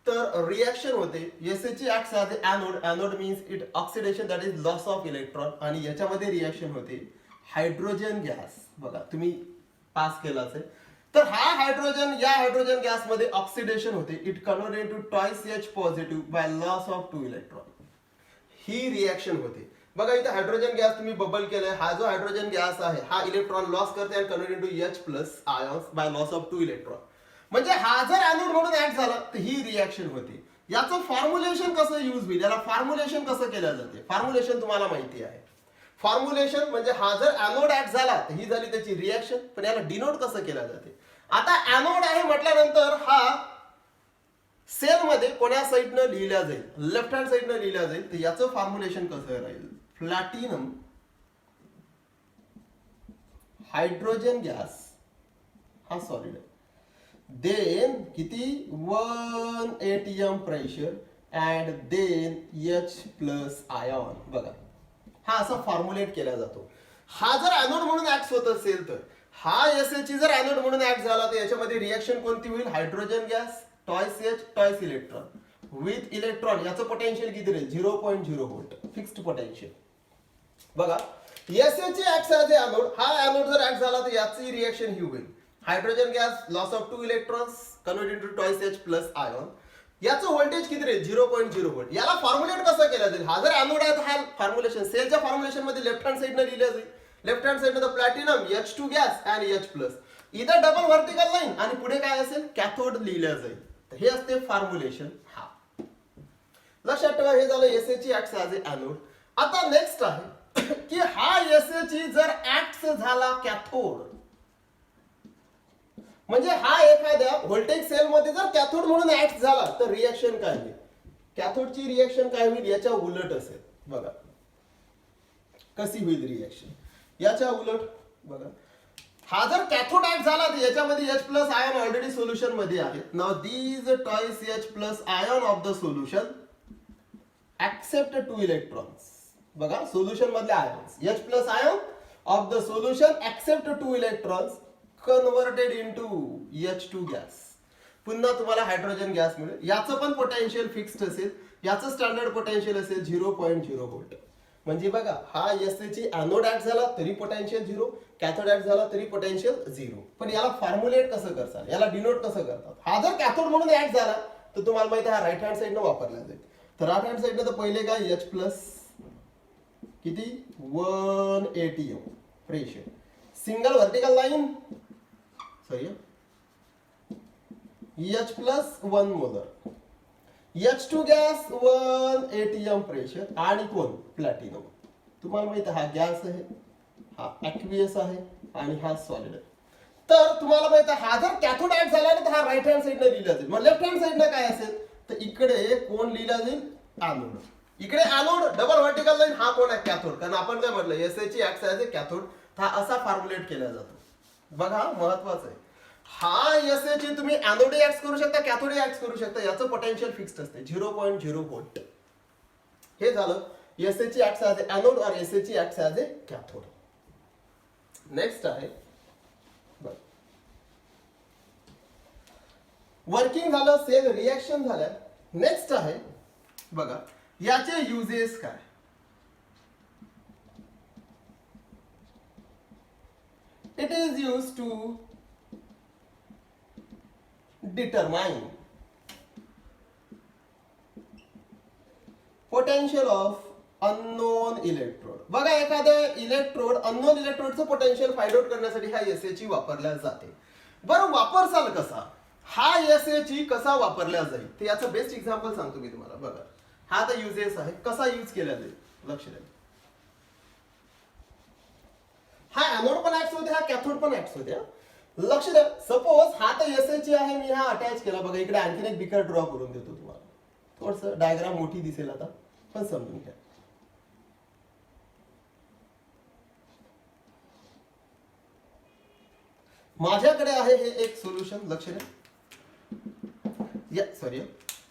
तर रिएक्शन होते SHE acts as a anode. Anode means it oxidation that is loss of electron आणि याच्यामध्ये रिएक्शन होते हायड्रोजन गॅस. बघा, तुम्ही पास केला असेल तर हा हायड्रोजन या हायड्रोजन गॅस मध्ये ऑक्सिडेशन होते. It convert into twice H positive by loss of 2 electron. He reaction होते. बघा, इथे हायड्रोजन गॅस तुम्ही बबल केलाय. हा जो हायड्रोजन गॅस आहे हा इलेक्ट्रॉन लॉस करते आणि convert into H+ ions by loss of 2 electron. म्हणजे हा जर एनोड म्हणून ऍक्ट झाला तर ही रिएक्शन होते. याचं फॉर्म्युलेशन कसं यूज होईल? याला फॉर्म्युलेशन कसं केलं जाते? फॉर्म्युलेशन तुम्हाला माहिती आहे. फॉर्म्युलेशन म्हणजे हा जर एनोड ऍक्ट झाला तर ही झाली त्याची रिएक्शन, पण याला डिनोट कसं केलं जाते? आता एनोड आहे म्हटल्यानंतर हा सेल मध्ये कोण्या साईडनं लिहिल्या जाईल? लेफ्ट हँड साईडनं लिहिल्या जाईल. तर याचं फॉर्म्युलेशन कसं राहील? प्लॅटिनम हायड्रोजन गॅस हा सॉलिड आहे, देन किती 180 M pressure and then H+ ion. बघा, हा असा फॉर्म्युलेट केला जातो. हा जर एनोड म्हणून ऍक्ट होत असेल तर हा एसएच जर एनोड म्हणून ऍक्ट झाला तर याच्यामध्ये रिएक्शन कोणती होईल? Hydrogen gas toys H toys electron with electron, याचं पोटेन्शियल किती राहील? 0.0 व्होल्ट फिक्स्ड पोटेन्शियल. बघा एसएच ऍक्ट ऍज एनोड, हा एनोड जर ऍक्ट झाला तर याची रिएक्शन ही होईल. Hydrogen gas loss of 2 electrons convert into toys H plus ion. याचं व्होल्टेज किती राहील? 0.0 व्होल्ट. याला फॉर्म्युलेट कसं केलं जाईल? हा जर एनोड आहे तर हा फॉर्म्युलेशन सेलच्या फॉर्म्युलेशन मध्ये लेफ्ट हँड साइडने लिहिलं जाईल. लेफ्ट हँड साइड मध्ये प्लॅटिनम H2 गॅस आणि H प्लस, इथं डबल व्हर्टिकल लाईन आणि पुढे काय असेल? कॅथोड लिहिलं जाईल. तर हे असते फॉर्म्युलेशन. हा लक्षात ठेवा, हे झालं एसएच ऍक्ट ऍज एनोड. आता नेक्स्ट आहे की हा एसएच जर ऍक्ट झाला कॅथोड, म्हणजे हा एखाद्या व्होल्टेज सेल मध्ये जर कॅथोड म्हणून ऍक्ट झाला तर रिएक्शन काय होईल? कॅथोडची रिएक्शन काय होईल? याच्या उलट असेल. बघा कशी होईल रिएक्शन, याच्या उलट. बघा हा जर कॅथोड ऍक्ट झाला तर याच्यामध्ये H plus ion already solution मध्ये आहेत. Now these toys H plus ion of the solution accept 2 electrons. बघा सोल्युशन मधले ions H plus ion of the solution accept 2 electrons converted into H2 gas. पुन्हा तुम्हाला हायड्रोजन गॅस मिळेल. याचं पण पोटेन्शियल फिक्स्ड असेल, याचं स्टँडर्ड पोटेन्शियल असेल 0.0 व्होल्ट. म्हणजे बघा हा एसएच एनोड ऍक्ट झाला तरी पोटेन्शियल 0, कॅथोड ऍक्ट झाला तरी पोटेन्शियल 0. पण याला फॉर्म्युलेट कसं करतात, याला डिनोट कसं करतात? हा जर कॅथोड म्हणून ऍक्ट झाला तर तुम्हाला माहिती आहे हा राईट हँड साइडनं वापरला जाईल. तर राईट हँड साइडनं तर पहिले काय H प्लस किती 1 ATM pressure, single vertical line sorry H plus 1 molar, H2 gas 1 ATM pressure आणि कोण? प्लॅटिनम. तुम्हाला माहिती आहे हा गॅस आहे, हा ॲक्वियस आहे आणि हा सॉलिड आहे. तर तुम्हाला माहिती आहे हा जर कॅथोड ऍक्ट झाला तर हा राईट हँड साइडने लिहिला जाईल. मग लेफ्ट हँड साइडने काय असेल तर इकडे कोण लिहिला जाईल? एनोड. इकडे एनोड डबल व्हर्टिकल लाईन, हा कोण आहे? कॅथोड. कारण आपण काय म्हटलं एसएच ऍक्ट ऍज कॅथोड, हा असा फॉर्म्युलेट केला जातो. बघा महत्वाचं आहे, हा एसएच तुम्ही एनोड ऍक्ट करू शकता, कॅथोड ऍक्ट करू शकता. याचं पोटेन्शियल फिक्स्ड असते 0.0 व्होल्ट. हे झालं एसएच ऍक्ट ऍज एनोड और S H act as cathode. Next आहे वर्किंग झालं, सेल रिएक्शन झालं. नेक्स्ट आहे बघा याचे युजेस काय. It is used to determine potential of unknown electrode. बघा एखाद्या इलेक्ट्रोड अननोन इलेक्ट्रोडचं पोटेन्शियल फाइंड आउट करण्यासाठी हा एसएच वापरला जाते. बरं वापरसाल कसा, हा एसएच कसा वापरला जाईल ते याचं बेस्ट एक्झाम्पल सांगतो मी तुम्हाला. बघा हा तर युजेस आहे, कसा यूज केला जाईल लक्ष द्या. हा एनोड पण ऍक्ट होते, हा कॅथोड पण ऍक्ट होते. लक्ष द्या, सपोज हा तर एसएच आहे, मी हा अटॅच केला. बघा इकडे आणखीन एक बिकर ड्रॉ करून देतो तुम्हाला, थोडस डायग्राम मोठी दिसेल आता पण समजून घ्या. माझ्याकडे आहे हे एक सोल्युशन. लक्ष द्या, सॉरी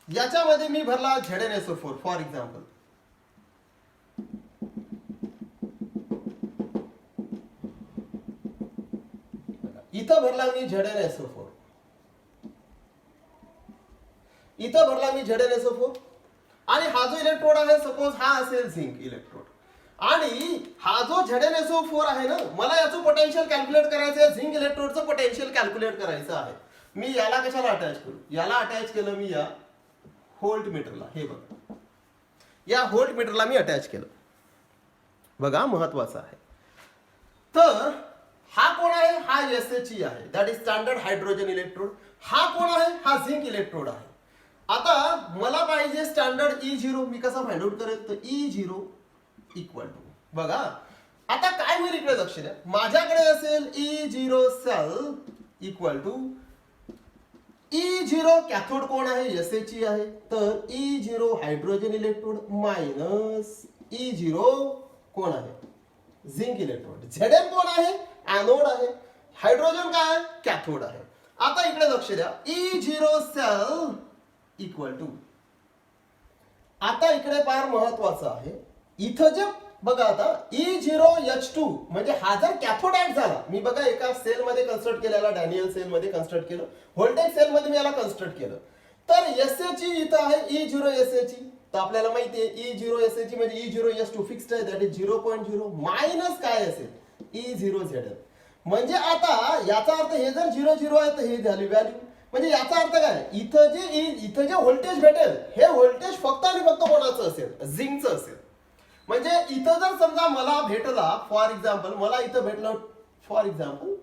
याच्यामध्ये मी भरला ZnSO4 फॉर एक्झाम्पल. इथं भरला मी ZnSO4, इथं भरला मी ZnSO4 आणि हा जो इलेक्ट्रोड आहे सपोज हा असेल झिंक इलेक्ट्रोड आणि हा जो ZnSO4 आहे ना, मला याचं पोटेन्शियल कॅल्क्युलेट करायचं आहे, झिंक इलेक्ट्रोडचं पोटेन्शियल कॅल्क्युलेट करायचं आहे. मी याला कशाला अटॅच करू? याला अटॅच केलं मी या व्होल्ट मीटरला. हे बघा या व्होल्ट मीटरला मी अटॅच केलं. बघा महत्वाचं आहे. तर हा कोण आहे? हा एसएच आहे, that is standard hydrogen electrode. हा कोण आहे? हा झिंक इलेक्ट्रोड आहे. आता मला पाहिजे स्टँडर्ड E0. मी कसा फाइंड आउट करेल तर E0 इक्वल टू, बघा आता काय होईल इकडे लक्ष द्या, माझ्याकडे असेल E0 sale equal to E0 cathode कोण आहे? एसएच आहे, तर E0 hydrogen electrode minus E0 कोण आहे? Zinc electrode. Zn कोण आहे? एनोड आहे. हायड्रोजन काय आहे? कॅथोड आहे. आता इकडे लक्ष द्या, E0 सेल इक्वल टू, आता इकडे फार महत्वाचं आहे, इथं जे बघा आता E0H2 म्हणजे हा जर कॅथोड ऍड झाला, मी बघा एका सेल मध्ये कन्स्ट्रक्ट केलेला, डॅनियल सेल मध्ये कन्स्ट्रक्ट केलं, व्होल्टेज सेल मध्ये मी याला कन्स्ट्रक्ट केलं, तर SH इथं आहे E0SH, तर आपल्याला माहिती आहे E0SH म्हणजे E0S2 फिक्स्ड आहे, दॅट इज 0.0 मायनस काय असेल E0ZL. म्हणजे आता याचा अर्थ हे जर 0 आहे तर हे झाली व्हॅल्यू, म्हणजे याचा अर्थ काय, इथं जे व्होल्टेज भेटेल हे व्होल्टेज फक्त आणि फक्त कोणाचं असेल, झिंकचं असेल. म्हणजे इथं जर समजा मला भेटला फॉर एक्झाम्पल, मला इथं भेटलं फॉर एक्झाम्पल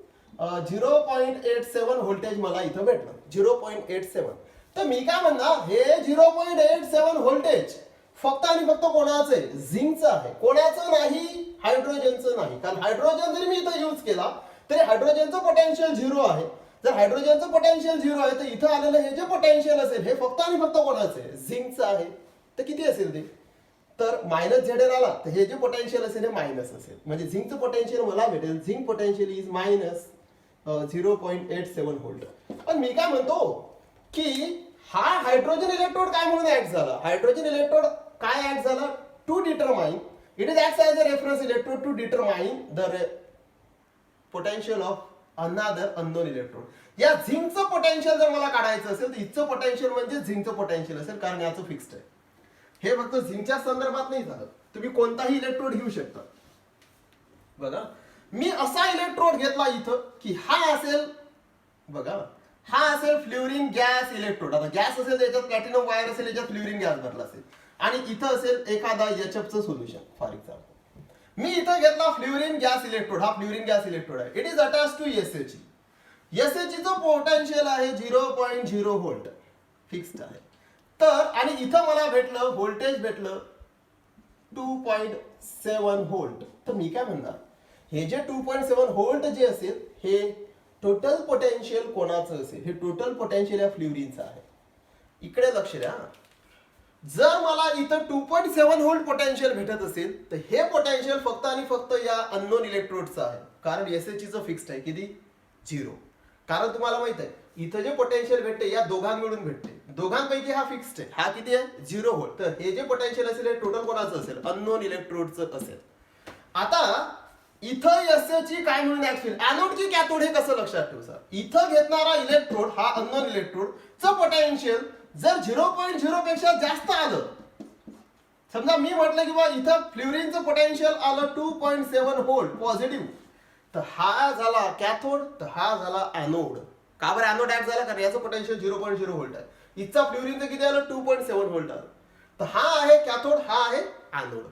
0.87 व्होल्टेज मला इथं भेटलं 0.87, तर मी काय म्हणणार हे 0.87 व्होल्टेज फक्त आणि फक्त कोणाचं आहे, झिंकचं आहे, कोणाचं नाही, हायड्रोजनचं नाही. कारण हायड्रोजन जरी मी इथं यूज केला तरी हायड्रोजनचं पोटेन्शियल 0 आहे. जर हायड्रोजनचं पोटेन्शियल 0 आहे तर इथं आलेलं हे जे पोटेन्शियल असेल हे फक्त आणि फक्त कोणाचं आहे, झिंकचं आहे. तर किती असेल ते, तर मायनस ZL आला तर हे जे पोटेन्शियल असेल हे मायनस असेल, म्हणजे झिंकचं पोटेन्शियल मला भेटेल, zinc potential is minus 0.87 volt. पण मी काय म्हणतो की हा हायड्रोजन इलेक्ट्रोड काय म्हणून ऍक्ट झाला, हायड्रोजन इलेक्ट्रोड काय ऍक्ट झाला, to determine, it is act as a reference electrode to determine the potential of another unknown electrode. या झिंकचं पोटेन्शियल जर मला काढायचं असेल तर इथचं पोटेन्शियल म्हणजे झिंकचं पोटेन्शियल असेल, कारण याचं फिक्स्ड आहे. हे फक्त झिंकच्या संदर्भात नाही झालं, तुम्ही कोणताही इलेक्ट्रोड घेऊ शकता. बघा मी असा इलेक्ट्रोड घेतला इथं की हा असेल, बघा हा असेल फ्ल्युरिन गॅस इलेक्ट्रोड. आता गॅस असेल त्याच्यात प्लॅटिनम वायर असेल, याच्यात फ्ल्युरिन गॅस भरला असेल, आणि इथं असेल एखादा HFचं सोल्युशन फॉर एक्झाम्पल. मी इथं घेतला फ्ल्युरिन गॅस इलेक्ट्रोड, हा फ्ल्युरिन गॅस इलेक्ट्रोड आहे, it is attach to SH. SH चं पोटेन्शियल आहे 0.0 व्होल्ट, फिक्स्ड आहे. तर आणि इथं मला भेटलं व्होल्टेज भेटलं 2.7 व्होल्ट. तर मी काय म्हणणार, हे जे 2.7 व्होल्ट जे असेल हे टोटल पोटेन्शियल कोणाचं असेल, हे टोटल पोटेन्शियल या फ्ल्युरिनचं आहे. इकडे लक्ष द्या, जर मला इथं 2.7 व्होल्ट पोटेन्शियल भेटत असेल तर हे पोटेन्शियल फक्त आणि फक्त या अननोन इलेक्ट्रोडचं आहे, कारण SH फिक्स्ड आहे किती, 0. कारण तुम्हाला माहित आहे इथं जे पोटेन्शियल भेटते या दोघां मिळून भेटते, दोघांपैकी हा फिक्स्ड आहे, हा किती आहे 0 व्होल्ट. तर हे जे पोटेन्शियल असेल हे टोटल कोणाचं असेल, अननोन इलेक्ट्रोडचं असेल. आता इथं SH काय म्हणून ऍक्ट होईल, एनोड की कॅथोड, हे कसं लक्षात ठेवू सर. इथं घेतणारा इलेक्ट्रोड हा अननोन इलेक्ट्रोड चं पोटेन्शियल जर 0.0 पेक्षा जास्त आलं, समजा मी म्हटलं की बा इथं फ्ल्युरिनचं पोटेन्शियल आलं 2.7 व्होल्ट पॉझिटिव्ह, तर हा झाला कॅथोड, तर हा झाला एनोड. का बरं एनोड ऍक्ट झाला, कारण याचं पोटेन्शियल 0.0 व्होल्ट आहे, इथचा फ्ल्युरिनचं किती आलं 2.7 व्होल्ट आलं, तर हा आहे कॅथोड, हा आहे एनोड.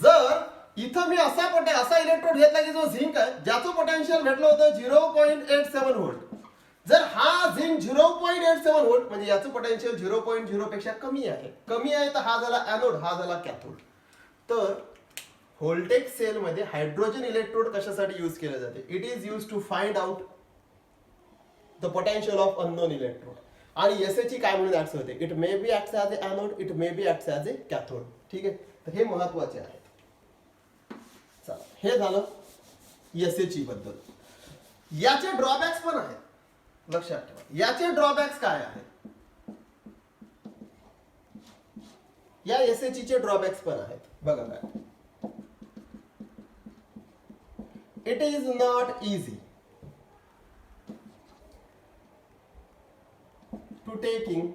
जर इथं मी असा इलेक्ट्रोड घेतला की जो झिंक आहे, ज्याचं पोटेन्शियल भेटलं होतं 0.87 व्होल्ट, जर हा झिंक 0.87 व्होल्ट म्हणजे याचं पोटेन्शियल 0.0 पेक्षा कमी आहे, तर हा झाला एनोड, हा झाला कॅथोड. तर व्होल्टेज सेल मध्ये हायड्रोजन इलेक्ट्रोड कशासाठी यूज केले जाते, it is use to find out the potential of unknown electrode. आणि SH काय म्हणून ऍक्ट होते, it may be act as a anode, it may be act as a cathode. ठीक आहे, तर हे महत्वाचे आहे. चला हे झालं SH बद्दल. याचे ड्रॉबॅक्स पण आहेत, लक्षात ठेवा. याचे ड्रॉबॅक्स काय आहेत, या SH चे ड्रॉबॅक्स पण आहेत. बघा काय, it is not easy to taking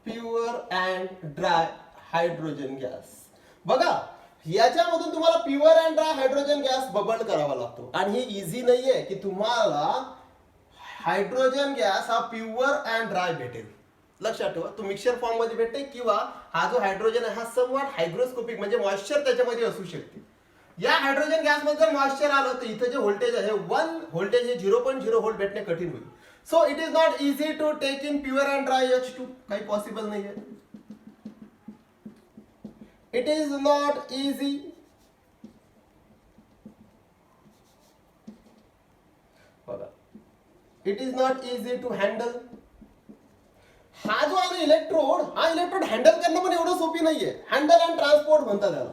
pure and dry hydrogen gas. बघा याच्यामधून तुम्हाला pure and dry hydrogen gas bubble करावा लागतो, आणि हे इझी नाहीये की तुम्हाला हायड्रोजन गॅस हा प्युअर अँड ड्राय भेटेल. लक्षात ठेवा, तो मिक्सचर फॉर्म मध्ये भेटते, किंवा हा जो हायड्रोजन आहे हा समवॉट हायग्रोस्कोपिक म्हणजे मॉइश्चर त्याच्यामध्ये असू शकते. या हायड्रोजन गॅस मध्ये जर मॉइश्चर आलं तर इथं जे व्होल्टेज आहे 1 व्होल्टेज हे 0.0 व्होल्ट भेटणे कठीण होईल. So it is not easy to take in pure and dry H2, काही पॉसिबल नाही आहे. इट इज नॉट इझी बघा, it is not easy to handle. हा जो आहे इलेक्ट्रोड, हा इलेक्ट्रोड हँडल करणं पण एवढं सोपी नाहीये. हँडल अँड ट्रान्सपोर्ट म्हणतात त्याला,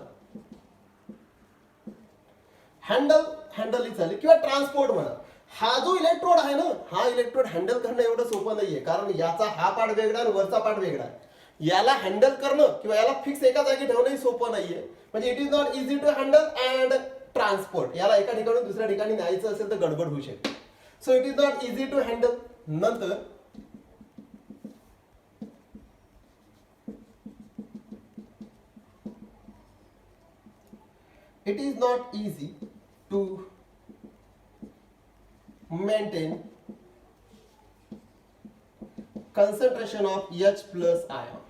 हँडल ही चालेल किंवा ट्रान्सपोर्ट म्हणा. हा जो इलेक्ट्रोड आहे ना, हा इलेक्ट्रोड हँडल करणं एवढं सोपं नाहीये, कारण याचा हा पार्ट वेगळा आणि वरचा पार्ट वेगळा आहे. याला हँडल करणं किंवा याला फिक्स एका जागी ठेवणंही सोपं नाहीये. म्हणजे it is not easy to handle and transport. याला एका ठिकाणून दुसऱ्या ठिकाणी न्यायचं असेल तर गडबड होऊ शकते. So it is not easy to handle. नंतर it is not easy to maintain concentration of H plus ion.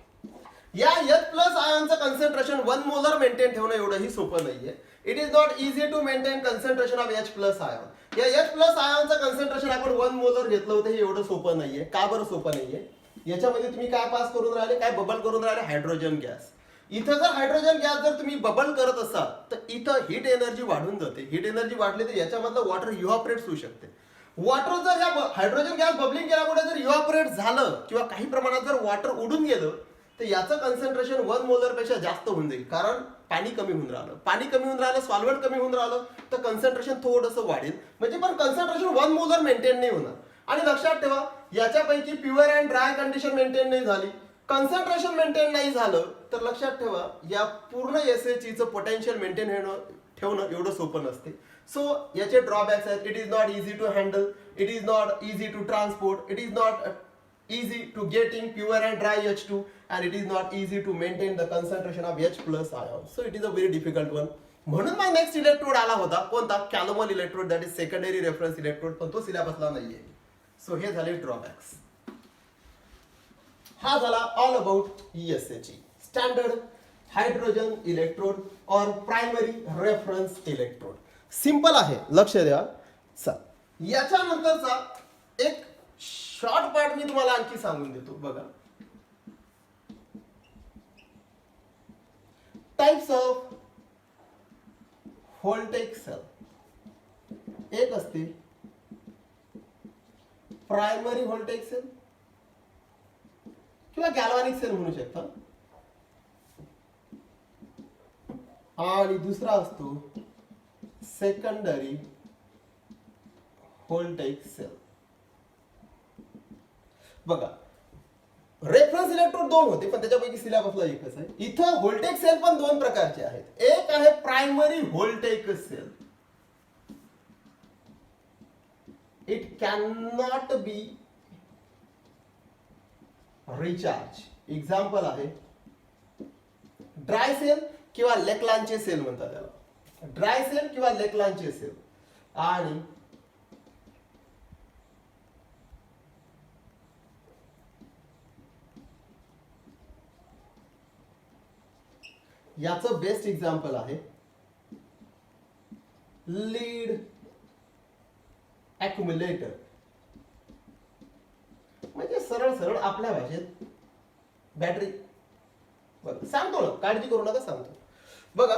या H plus आयनचं कन्सन्ट्रेशन 1 मोलर मेंटेन ठेवणं एवढंही सोपं नाहीये. It is not easy to maintain concentration of H plus ion. या H plus आयनचं कन्सन्ट्रेशन आपण 1 मोलर घेतलं होतं, हे एवढं सोपं नाहीये. का बरं सोपं नाहीये? याच्यामध्ये तुम्ही काय पास करून राहिले, काय बबल करून राहिले? Hydrogen gas. इथं जर हायड्रोजन गॅस जर तुम्ही बबल करत असाल तर इथं हीट एनर्जी वाढून जाते. हीट एनर्जी वाढली तर याच्यामधलं वॉटर इव्हॅपोरेट होऊ शकते. वॉटर जर या हायड्रोजन गॅस बबलिंग केल्यामुळे जर इव्हॅपोरेट झालं किंवा काही प्रमाणात जर वॉटर उडून गेलं तर याचं कन्सन्ट्रेशन 1 मोलर पेक्षा जास्त होऊन जाईल. कारण पाणी कमी होऊन राहिलं. पाणी कमी होऊन राहिलं, सॉल्व्हेंट कमी होऊन राहिलं तर कन्सन्ट्रेशन थोडंसं वाढेल. म्हणजे पण कन्सन्ट्रेशन 1 मोलर मेंटेन नाही होणार. आणि लक्षात ठेवा, याच्यापैकी pure and dry condition maintain नाही झाली, कन्सन्ट्रेशन मेंटेन नाही झालं तर लक्षात ठेवा या पूर्ण SHE चं पोटेन्शियल मेंटेन ठेवणं एवढं सोपं नसते. सो याचे ड्रॉबॅक्स आहेत. It is not easy to handle, it is not easy to transport, it is not easy to getting pure and dry H2, and it is not easy to maintain the concentration of H plus ion. So it is a very difficult one. म्हणून मग नेक्स्ट इलेक्ट्रोड आला होता कोणता? Calomel electrode, that is secondary reference electrode, पण तो सिलेबसला नाहीये. सो हे झाले ड्रॉबॅक्स. हा झाला all about ESHE, standard hydrogen electrode और प्रायमरी रेफरन्स इलेक्ट्रोड. सिंपल आहे, लक्ष द्या. याच्यानंतरचा एक शॉर्ट पार्ट मी तुम्हाला आणखी सांगून देतो. बघा, टाइप्स ऑफ व्होल्टेज सेल. एक असते प्रायमरी व्होल्टेज सेल किंवा गॅल्व्हॅनिक सेल म्हणू शकता, आणि दुसरा असतो सेकंडरी व्होल्टेज सेल. बघा, रेफरन्स इलेक्ट्रोड 2 होते पण त्याच्यापैकी सिलेबसला एकच आहे. इथं व्होल्टेज सेल पण 2 प्रकारचे आहेत. एक आहे primary voltage cell. It can not be recharge. Example आहे ड्राय सेल किंवा लेक्लांचे सेल म्हणतात त्याला. ड्राय सेल किंवा लेक्लांचे सेल. आणि याचं बेस्ट एक्झाम्पल आहे लीड ॲक्युम्युलेटर. म्हणजे सरळ सरळ आपल्या भाषेत बॅटरी. बघा सांगतो ना, काळजी करू नका, सांगतो. बघा,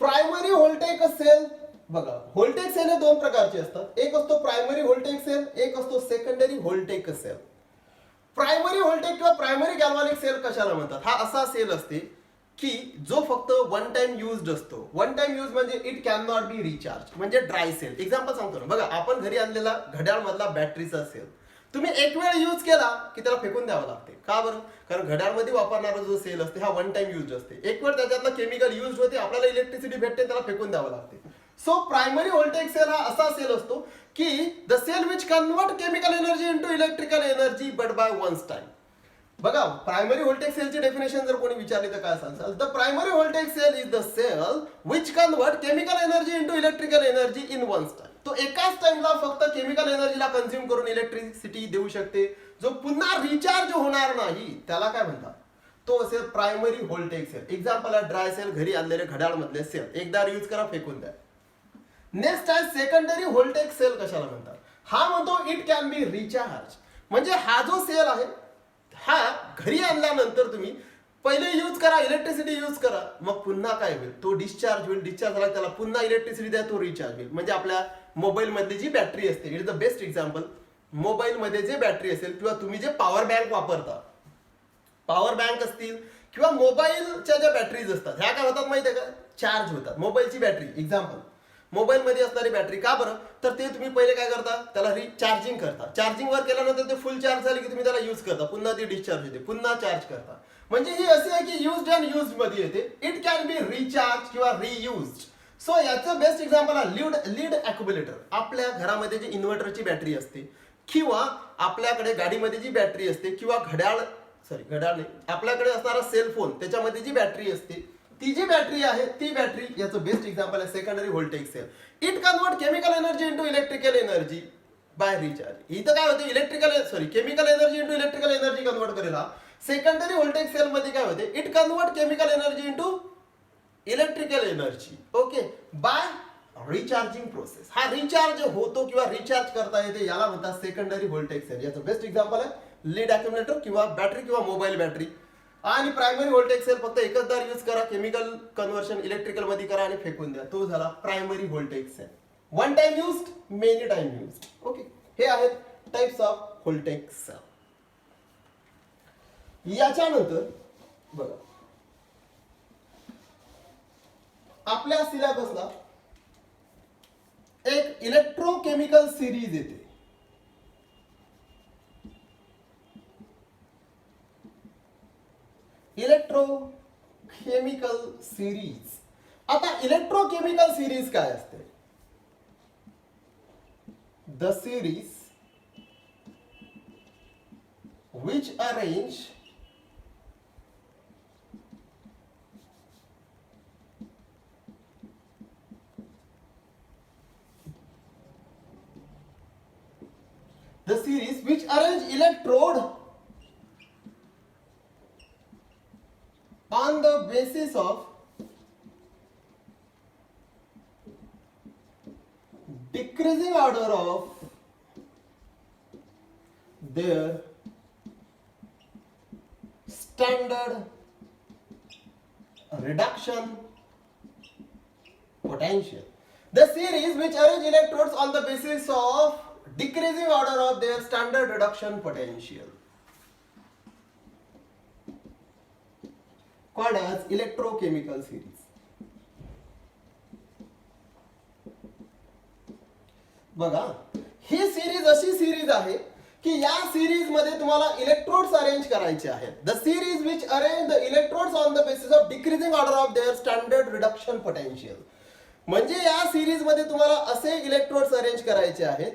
प्रायमरी व्होल्टेज सेल. बघा, व्होल्टेज सेल हे 2 प्रकारचे असतात. एक असतो प्रायमरी व्होल्टेज सेल, एक असतो secondary voltage cell. Primary voltage किंवा प्रायमरी गॅल्व्हॅनिक सेल कशाला म्हणतात? हा असा सेल असते की जो फक्त 1 टाइम युज्ड असतो. 1 टाइम यूज म्हणजे it can not be recharge, म्हणजे ड्राय सेल. एक्झाम्पल सांगतो ना. बघा, आपण घरी आणलेला घड्याळ मधला बॅटरीचा सेल तुम्ही एक वेळ यूज केला की त्याला फेकून द्यावं लागते. का बरं? कारण घड्याळमध्ये वापरणारा जो सेल असते हा 1 टाइम यूज असते. एक वेळ त्याच्यातलं केमिकल यूज होते, आपल्याला इलेक्ट्रिसिटी भेटते, त्याला फेकून द्यावं लागते. सो प्रायमरी व्होल्टेज सेल हा असा सेल असतो की the cell which convert chemical energy into electrical energy but by once time. बघा, प्रायमरी व्होल्टेज सेलची डेफिनेशन जर कोणी विचारली तर काय सांगाल? The primary voltage cell is the cell which convert chemical energy into electrical energy in once time. तो एकाच टाइमला फक्त केमिकल एनर्जीला कंझ्युम करून इलेक्ट्रिसिटी देऊ शकते. जो पुन्हा रिचार्ज होणार नाही त्याला काय म्हणतात? तो असेल प्रायमरी व्होल्टेज सेल. एक्झाम्पल आहे ड्राय सेल, घरी आणलेले घड्याळ मधले सेल. एकदा यूज करा, फेकून द्या. नेक्स्ट आहे सेकंडरी व्होल्टेज सेल. कशाला म्हणतात? हा म्हणतो इट कॅन बी रिचार्ज. म्हणजे हा जो सेल आहे हा घरी आणल्यानंतर तुम्ही पहिले यूज करा, इलेक्ट्रिसिटी यूज करा, मग पुन्हा काय होईल? तो डिस्चार्ज होईल. डिस्चार्ज झाला त्याला पुन्हा इलेक्ट्रिसिटी द्या, तो रिचार्ज होईल. म्हणजे आपल्या मोबाईल मधली जी बॅटरी असते, it is the best example. Mobile मध्ये जे बॅटरी असेल किंवा तुम्ही जे पॉवर बँक वापरता, पॉवर बँक असतील किंवा मोबाईलच्या ज्या बॅटरीज असतात, ह्या काय होतात माहिती आहे का? चार्ज होतात. मोबाईलची बॅटरी एक्झाम्पल, मोबाईल मध्ये असणारी बॅटरी. का बरं? तर ते तुम्ही पहिले काय करता, त्याला रिचार्जिंग करता. चार्जिंग वर केल्यानंतर ते फुल चार्ज झाले की तुम्ही त्याला युज करता, पुन्हा ती डिस्चार्ज होते, पुन्हा चार्ज करता. म्हणजे ही अशी आहे की युज्ड अँड युज्ड मध्ये येते. इट कॅन बी रिचार्ज किंवा रियुज्ड. सो याचं बेस्ट एक्झाम्पल आहे लीड अॅक्युम्युलेटर. आपल्या घरामध्ये जी इन्व्हर्टरची बॅटरी असते किंवा आपल्याकडे गाडीमध्ये जी बॅटरी असते किंवा घड्याळ नाही, आपल्याकडे असणारा सेलफोन त्याच्यामध्ये जी बॅटरी असते, ती जी बॅटरी आहे ती बॅटरी याचं बेस्ट एक्झाम्पल आहे secondary voltage cell. It convert chemical energy into electrical energy by recharge. इथं काय होते, chemical energy into electrical energy convert करेल. सेकंडरी व्होल्टेज सेल मध्ये काय होते, it convert chemical energy into electrical energy, okay, by recharging process. हा रिचार्ज होतो किंवा रिचार्ज करता येते, याला म्हणतात सेकंडरी व्होल्टेज सेल. याचं बेस्ट एक्झाम्पल आहे लीड अॅक्युम्युलेटर किंवा बॅटरी किंवा मोबाईल बॅटरी. आणि प्रायमरी व्होल्टेज सेल फक्त एकच दार यूज करा, केमिकल कन्व्हर्शन इलेक्ट्रिकल मध्ये करा आणि फेकून द्या, तो झाला primary voltage cell. One time used, many time used, okay. हे आहेत टाइप्स ऑफ व्होल्टेज सेल. याच्यानंतर बघा आपल्या सिलेबसला एक इलेक्ट्रोकेमिकल सिरीज येते. Electrochemical series. आता इलेक्ट्रोकेमिकल सिरीज काय असते? The series which arrange electrode on the basis of decreasing order of their standard reduction potential. The series which arrange electrodes on the basis of decreasing order of their standard reduction potential, called as electrochemical series. बघा, ही सिरीज अशी सिरीज आहे की या सिरीज मध्ये तुम्हाला इलेक्ट्रोड्स अरेंज करायचे आहेत. The series which arrange the electrodes on the basis of decreasing order of their standard reduction potential. म्हणजे या सिरीज मध्ये तुम्हाला असे इलेक्ट्रोड्स अरेंज करायचे आहेत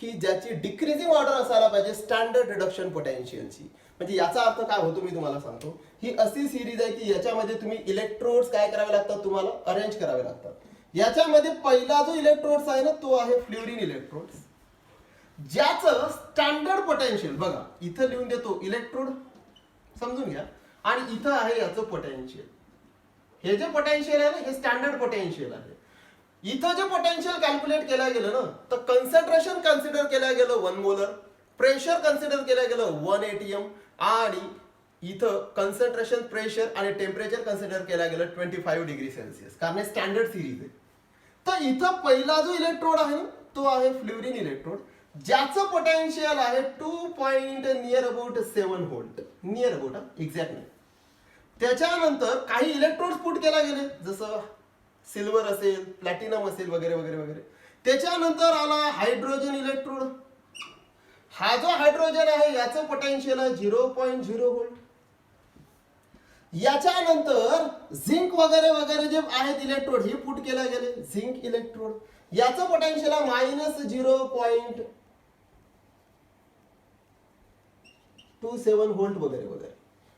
की ज्याची डिक्रीजिंग ऑर्डर असायला पाहिजे स्टँडर्ड रिडक्शन पोटेन्शियलची. म्हणजे याचा अर्थ काय होतो मी तुम्हाला सांगतो. ही अशी सिरीज आहे की याच्यामध्ये तुम्ही इलेक्ट्रोड्स काय करावे लागतात, तुम्हाला अरेंज करावे लागतात. याच्यामध्ये पहिला जो इलेक्ट्रोड्स आहे ना तो आहे फ्ल्युरिन इलेक्ट्रोड्स, ज्याचं स्टँडर्ड पोटेन्शियल बघा इथं लिहून देतो इलेक्ट्रोड, समजून घ्या, आणि इथं आहे याचं पोटेन्शियल. हे जे पोटेन्शियल आहे ना हे स्टँडर्ड पोटेन्शियल आहे. इथं जे पोटेन्शियल कॅल्क्युलेट केलं गेलं ना तर कन्सन्ट्रेशन कन्सिडर केलं गेलं 1 मोलर, प्रेशर कन्सिडर केलं गेलं 1 atm, आणि इथं कन्सन्ट्रेशन, प्रेशर आणि टेम्परेचर कन्सिडर केलं गेलं 25 डिग्री सेल्सिअस, कारण हे स्टँडर्ड सिरीज आहे. तर इथं पहिला जो इलेक्ट्रोड आहे ना तो आहे फ्ल्युरिन इलेक्ट्रोड, ज्याचं पोटेन्शियल आहे 2.7 व्होल्ट, नियर अबाउट एक्झॅक्ट नाही. त्याच्यानंतर काही इलेक्ट्रोड्स पुट केला गेले, जसं सिल्वर असेल, प्लॅटिनम असेल, वगैरे वगैरे वगैरे. त्याच्यानंतर आला हायड्रोजन इलेक्ट्रोड. हा जो हायड्रोजन आहे याचं पोटेन्शियल आहे 0.0 व्होल्ट. याच्यानंतर झिंक वगैरे वगैरे जे आहेत इलेक्ट्रोड हे पुट केले गेले, झिंक इलेक्ट्रोड, याचं पोटेन्शियल आहे -0.27 व्होल्ट वगैरे वगैरे.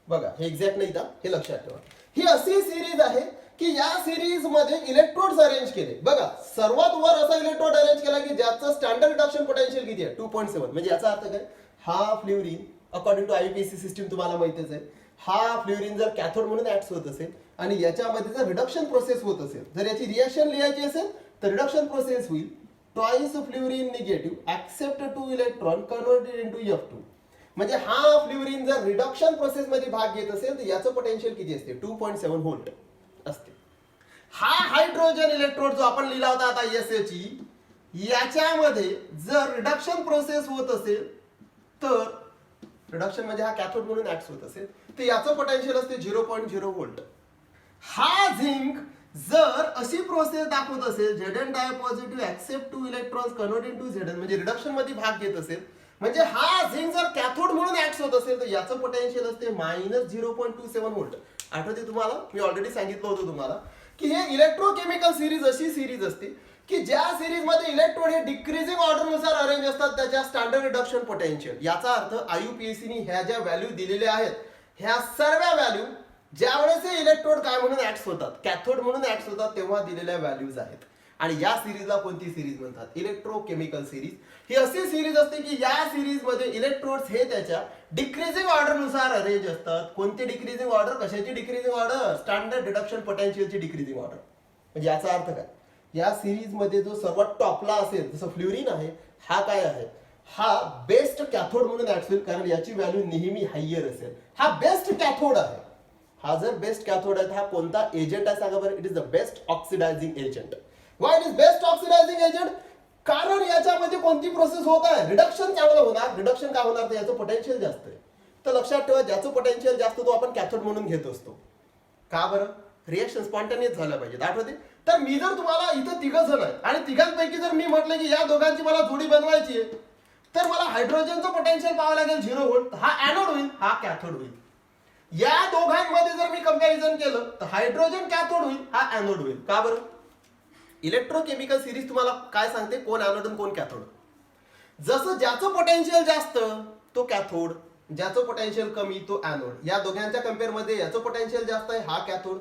बघा हे एक्झॅक्ट नाही, हे लक्षात ठेवा. ही अशी सिरीज आहे की या सिरीज मध्ये इलेक्ट्रोड्स अरेंज केले. बघा सर्वात वर असा इलेक्ट्रोड अरेंज केला की ज्याचं स्टँडर्ड रिडक्शन पोटेन्शियल किती आहे 2.7. म्हणजे याचा अर्थ काय, हा फ्ल्युरिन अकॉर्डिंग टू आयपीसी सिस्टीम तुम्हाला माहितीच आहे, हा फ्ल्युरिन जर कॅथोड म्हणून ऍक्ट होत असेल आणि याच्यामध्ये जर रिडक्शन प्रोसेस होत असेल, जर याची रिएक्शन लिहायची असेल तर रिडक्शन प्रोसेस होईल twice fluorine negative accept 2 electron converted into F2. म्हणजे हा फ्ल्युरिन जर रिडक्शन प्रोसेस मध्ये भाग घेत असेल तर याचं पोटेन्शियल किती असते 2.7 व्होल्ट असते. हा हायड्रोजन इलेक्ट्रोड जो आपण लिहिला होता आता SHE, याच्यामध्ये जर रिडक्शन प्रोसेस होत असेल तर रिडक्शन म्हणजे हा कॅथोड म्हणून ऍक्ट होत असेल तर याचं पोटेन्शियल असते 0.0 व्होल्ट. हा झिंक जर अशी प्रोसेस दाखवत असेल Z N di positive accept 2 electrons convert into Z N म्हणजे रिडक्शन मध्ये भाग घेत असेल म्हणजे हा झिंक जर कॅथोड म्हणून ऍक्ट होत असेल तर याचं पोटेन्शियल असते -0.27 व्होल्ट. आठवते तुम्हाला मी ऑलरेडी सांगितलं होतं तुम्हाला की हे इलेक्ट्रोकेमिकल सिरीज अशी सिरीज असते की ज्या सिरीज मध्ये इलेक्ट्रोड हे डिक्रीजिंग ऑर्डर नुसार अरेंज असतात त्याच्या स्टँडर्ड रिडक्शन पोटेन्शियल. याचा अर्थ IUPAC ने ह्या ज्या व्हॅल्यू दिलेल्या आहेत ह्या सर्व व्हॅल्यू ज्यावेळेस हे इलेक्ट्रोड काय म्हणून ऍक्ट होतात कॅथोड म्हणून ऍक्ट होतात तेव्हा दिलेल्या व्हॅल्यूज आहेत. आणि या सिरीजला कोणती सिरीज म्हणतात? Electrochemical series. ही अशी सिरीज असते की या सिरीज मध्ये इलेक्ट्रोड्स हे त्याच्या डिक्रीजिंग ऑर्डर नुसार अरेंज असतात. कोणती डिक्रीजिंग ऑर्डर? कशाची डिक्रीजिंग ऑर्डर? स्टँडर्ड रिडक्शन पोटेन्शियलची डिक्रीजिंग ऑर्डर. म्हणजे याचा अर्थ काय? या सिरीज मध्ये जो सर्वात टॉपला असेल जसं फ्ल्युरिन आहे हा काय आहे? हा बेस्ट कॅथोड म्हणून ऍक्ट होईल कारण याची व्हॅल्यू नेहमी हायर असेल. हा बेस्ट कॅथोड आहे. हा जर बेस्ट कॅथोड आहे हा कोणता एजंट आहे सांगा बरं? It is the best oxidising agent. Why it is best oxidising agent? कारण याच्यामध्ये कोणती प्रोसेस होत आहे? रिडक्शन चांगलं होणार. रिडक्शन काय होणार? तर याचं पोटेन्शियल जास्त आहे. तर लक्षात ठेवा ज्याचं पोटेन्शियल जास्त तो आपण कॅथोड म्हणून घेत असतो. का बरं? रिएक्शन स्पॉन्टेनियस झाल्या पाहिजेत. आठवते? तर मी जर तुम्हाला इथं तिघ जण आहेत आणि तिघांपैकी जर मी म्हटलं की या दोघांची मला जोडी बनवायची आहे तर मला हायड्रोजनचं पोटेन्शियल पाहावं लागेल 0 व्होल्ट. हा ऍनोड होईल हा कॅथोड होईल. या दोघांमध्ये जर मी कंपॅरिझन केलं तर हायड्रोजन कॅथोड होईल हा ऍनोड होईल. का बरं? इलेक्ट्रोकेमिकल सिरीज तुम्हाला काय सांगते कोण ऍनोड आणि कोण कॅथोड. जसं ज्याचं पोटेन्शियल जास्त तो कॅथोड ज्याचं पोटेन्शियल कमी तो ऍनोड. या दोघांच्या कम्पेअर मध्ये याचं पोटेन्शियल जास्त आहे हा कॅथोड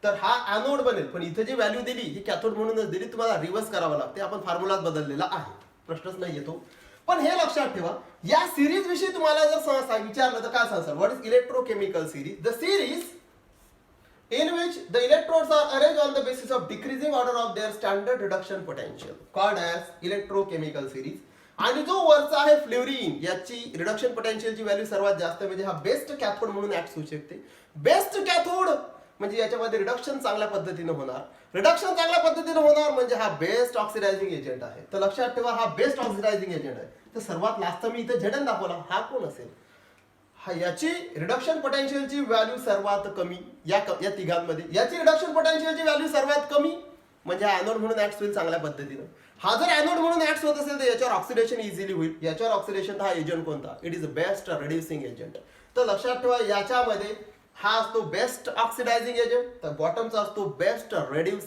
तर हा ऍनोड बनेल. पण इथे जी व्हॅल्यू दिली ही कॅथोड म्हणूनच दिली. तुम्हाला रिव्हर्स करावं लागते. आपण फॉर्म्युलाच बदललेला आहे. प्रश्नच नाही येतो. पण हे लक्षात ठेवा या सिरीज विषयी तुम्हाला जर विचारलं तर काय सांगाल? What is electrochemical series? The series in which the electrodes are arranged on the basis of decreasing order of their standard reduction potential called as electrochemical series. आणि जो वरचा आहे फ्ल्युरिन याची रिडक्शन पोटेन्शियलची व्हॅल्यू सर्वात जास्त म्हणजे हा बेस्ट कॅथोड म्हणून ऍक्ट होऊ शकते. बेस्ट कॅथोड म्हणजे याच्यामध्ये रिडक्शन चांगल्या पद्धतीने होणार. रिडक्शन चांगल्या पद्धतीने होणार म्हणजे हा बेस्ट ऑक्सिडायझिंग एजंट आहे. तर लक्षात ठेवा हा बेस्ट ऑक्सिडायझिंग एजंट आहे. तर सर्वात लास्ट मी इथे झेडन दाखवला हा कोण असेल? याची रिडक्शन पोटेन्शियलची व्हॅल्यू सर्वात कमी या तिघांमध्ये. याची रिडक्शन पोटेन्शियलची व्हॅल्यू सर्वात कमी म्हणजे ऍनोड म्हणून ऍक्ट होईल चांगल्या पद्धतीनं. हा जर ऍनोड म्हणून ऍक्ट होत असेल तर याच्यावर ऑक्सिडेशन इझिली होईल. याच्यावर ऑक्सिडेशन हा एजंट कोणता? It is best reducing agent. तर लक्षात ठेवा याच्यामध्ये हा असतो बेस्ट ऑक्सिडायझिंग एजंट तर बॉटमचा असतो बेस्ट रिड्युसिंग